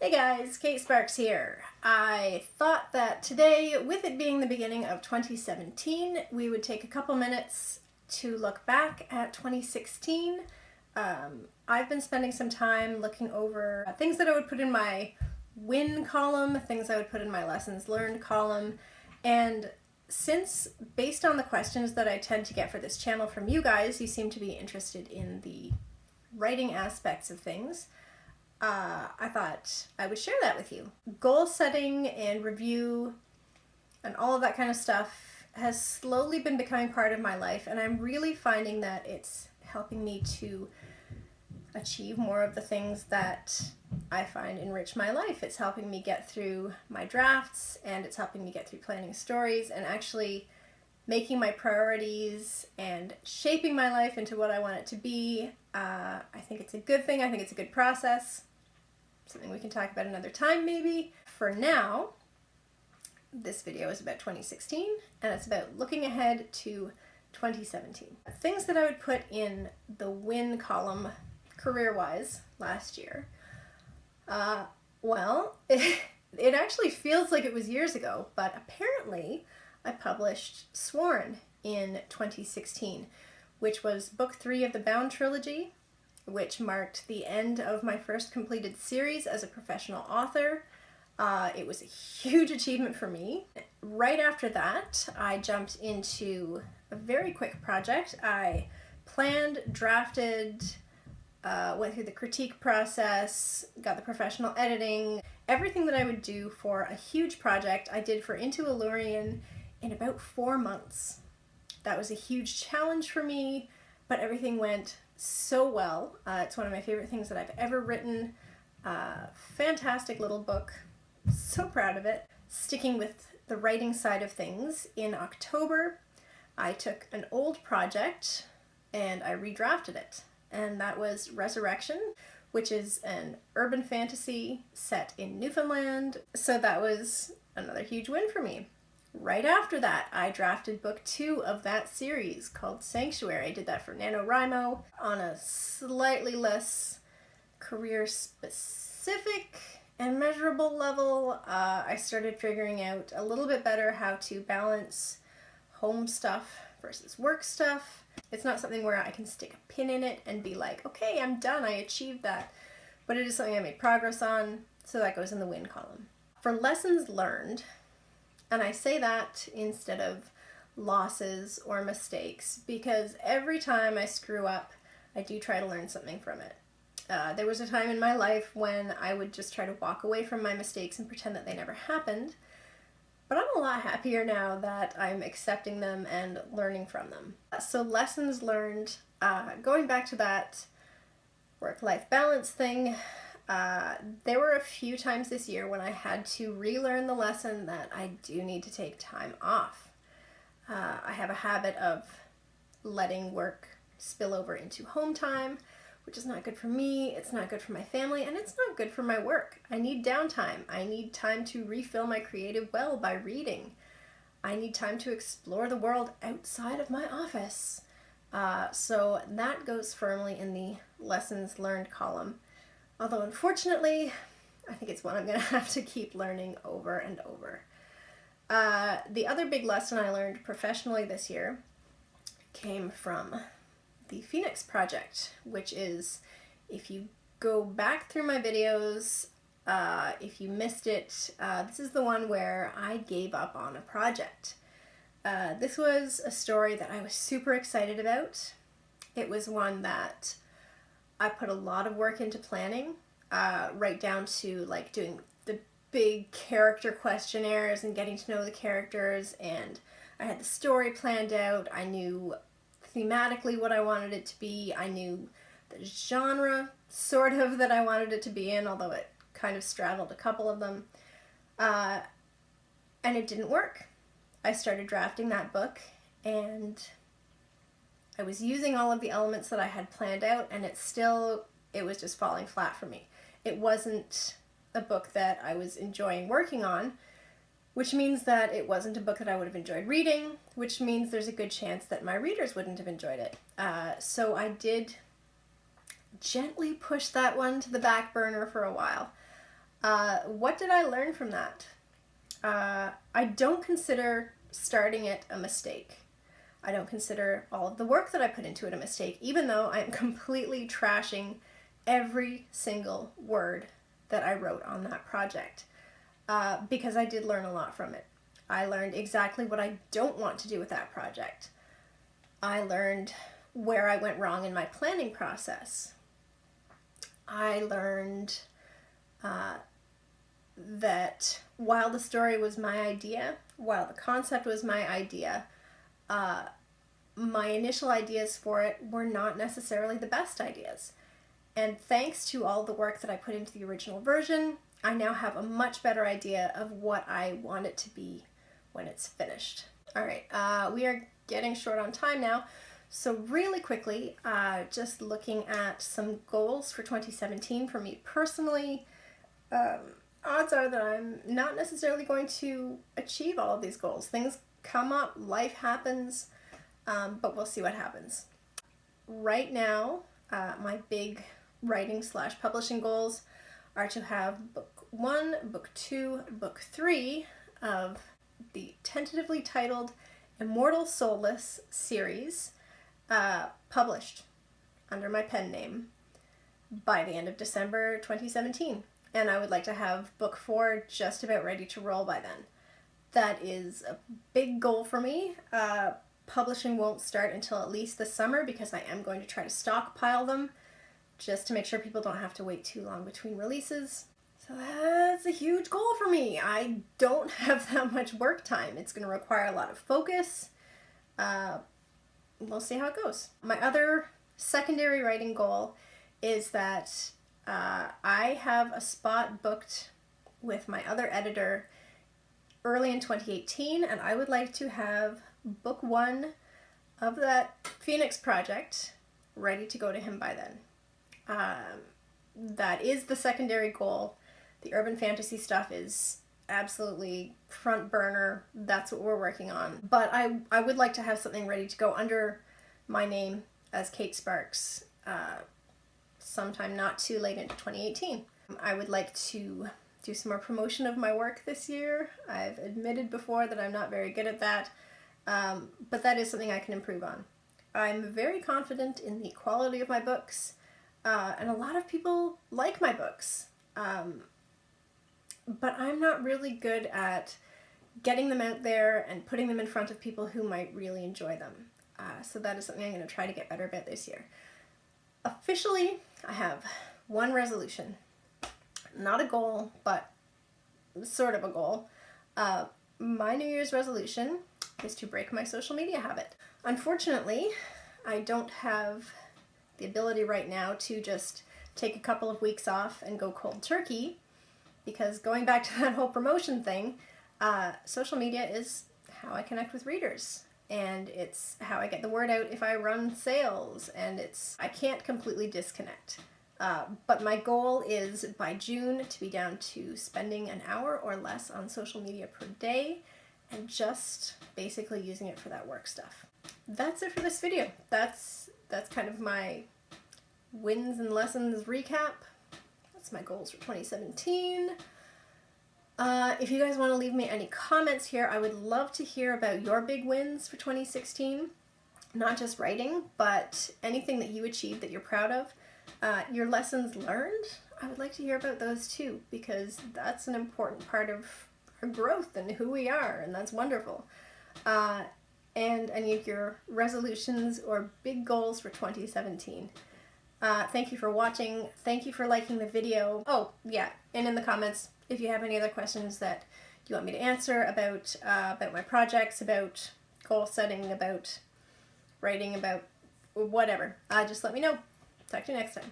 Hey guys, Kate Sparks here. I thought that today, with it being the beginning of 2017, we would take a couple minutes to look back at 2016. I've been spending some time looking over things that I would put in my win column, things I would put in my lessons learned column, and since, based on the questions that I tend to get for this channel from you guys, you seem to be interested in the writing aspects of things, I thought I would share that with you. Goal setting and review and all of that kind of stuff has slowly been becoming part of my life, and I'm really finding that it's helping me to achieve more of the things that I find enrich my life. It's helping me get through my drafts, and it's helping me get through planning stories and actually making my priorities and shaping my life into what I want it to be. I think it's a good thing. I think it's a good process. Something we can talk about another time maybe. For now, this video is about 2016 and it's about looking ahead to 2017. Things that I would put in the win column career-wise last year. Well, it actually feels like it was years ago, but apparently I published Sworn in 2016, which was book 3 of the Bound trilogy, which marked the end of my first completed series as a professional author. It was a huge achievement for me. Right after that, I jumped into a very quick project. I planned, drafted, went through the critique process, got the professional editing. Everything that I would do for a huge project, I did for Into Elurian in about 4 months. That was a huge challenge for me, but everything went so well. It's one of my favorite things that I've ever written. Fantastic little book. So proud of it. Sticking with the writing side of things, in October I took an old project and I redrafted it. And that was Resurrection, which is an urban fantasy set in Newfoundland. So that was another huge win for me. Right after that, I drafted book 2 of that series called Sanctuary. I did that for NaNoWriMo on a slightly less career-specific and measurable level. I started figuring out a little bit better how to balance home stuff versus work stuff. It's not something where I can stick a pin in it and be like, okay, I'm done, I achieved that. But it is something I made progress on, so that goes in the win column. For lessons learned, and I say that instead of losses or mistakes, because every time I screw up, I do try to learn something from it. There was a time in my life when I would just try to walk away from my mistakes and pretend that they never happened. But I'm a lot happier now that I'm accepting them and learning from them. So lessons learned, going back to that work-life balance thing, there were a few times this year when I had to relearn the lesson that I do need to take time off. I have a habit of letting work spill over into home time, which is not good for me, it's not good for my family, and it's not good for my work. I need downtime. I need time to refill my creative well by reading. I need time to explore the world outside of my office. So that goes firmly in the lessons learned column. Although unfortunately, I think it's one I'm going to have to keep learning over and over. The other big lesson I learned professionally this year came from the Phoenix Project, which is, if you go back through my videos, if you missed it, this is the one where I gave up on a project. This was a story that I was super excited about. It was one that I put a lot of work into planning, right down to like doing the big character questionnaires and getting to know the characters, and I had the story planned out. I knew thematically what I wanted it to be. I knew the genre, sort of, that I wanted it to be in, although it kind of straddled a couple of them. And it didn't work. I started drafting that book, and I was using all of the elements that I had planned out, and it was just falling flat for me. It wasn't a book that I was enjoying working on, which means that it wasn't a book that I would have enjoyed reading, which means there's a good chance that my readers wouldn't have enjoyed it. So I did gently push that one to the back burner for a while. What did I learn from that? I don't consider starting it a mistake. I don't consider all of the work that I put into it a mistake, even though I'm completely trashing every single word that I wrote on that project, because I did learn a lot from it. I learned exactly what I don't want to do with that project. I learned where I went wrong in my planning process. I learned that while the story was my idea, while the concept was my idea, my initial ideas for it were not necessarily the best ideas. And thanks to all the work that I put into the original version, I now have a much better idea of what I want it to be when it's finished. All right, we are getting short on time now. So really quickly, just looking at some goals for 2017 for me personally. Odds are that I'm not necessarily going to achieve all of these goals. Things come up, life happens, but we'll see what happens. Right now, my big writing/publishing goals are to have book 1, book 2, book 3 of the tentatively titled Immortal Soulless series published under my pen name by the end of December 2017. And I would like to have book 4 just about ready to roll by then. That is a big goal for me. Publishing won't start until at least the summer because I am going to try to stockpile them just to make sure people don't have to wait too long between releases. So that's a huge goal for me. I don't have that much work time. It's going to require a lot of focus. We'll see how it goes. My other secondary writing goal is that I have a spot booked with my other editor early in 2018, and I would like to have book 1 of that Phoenix project ready to go to him by then. That is the secondary goal. The urban fantasy stuff is absolutely front burner. That's what we're working on. But I would like to have something ready to go under my name as Kate Sparks sometime not too late into 2018. I would like to do some more promotion of my work this year. I've admitted before that I'm not very good at that, but that is something I can improve on. I'm very confident in the quality of my books, and a lot of people like my books, but I'm not really good at getting them out there and putting them in front of people who might really enjoy them. So that is something I'm going to try to get better about this year. Officially, I have one resolution. Not a goal, but sort of a goal. My New Year's resolution is to break my social media habit. Unfortunately, I don't have the ability right now to just take a couple of weeks off and go cold turkey, because going back to that whole promotion thing, social media is how I connect with readers. And it's how I get the word out if I run sales, and I can't completely disconnect. But my goal is by June to be down to spending an hour or less on social media per day and just basically using it for that work stuff. That's it for this video. That's kind of my wins and lessons recap. That's my goals for 2017. If you guys want to leave me any comments here, I would love to hear about your big wins for 2016. Not just writing, but anything that you achieved that you're proud of. Your lessons learned, I would like to hear about those too, because that's an important part of our growth and who we are, and that's wonderful. And any of your resolutions or big goals for 2017. Thank you for watching. Thank you for liking the video. Oh, yeah, and in the comments, if you have any other questions that you want me to answer about my projects, about goal setting, about writing, about whatever, just let me know. Talk to you next time.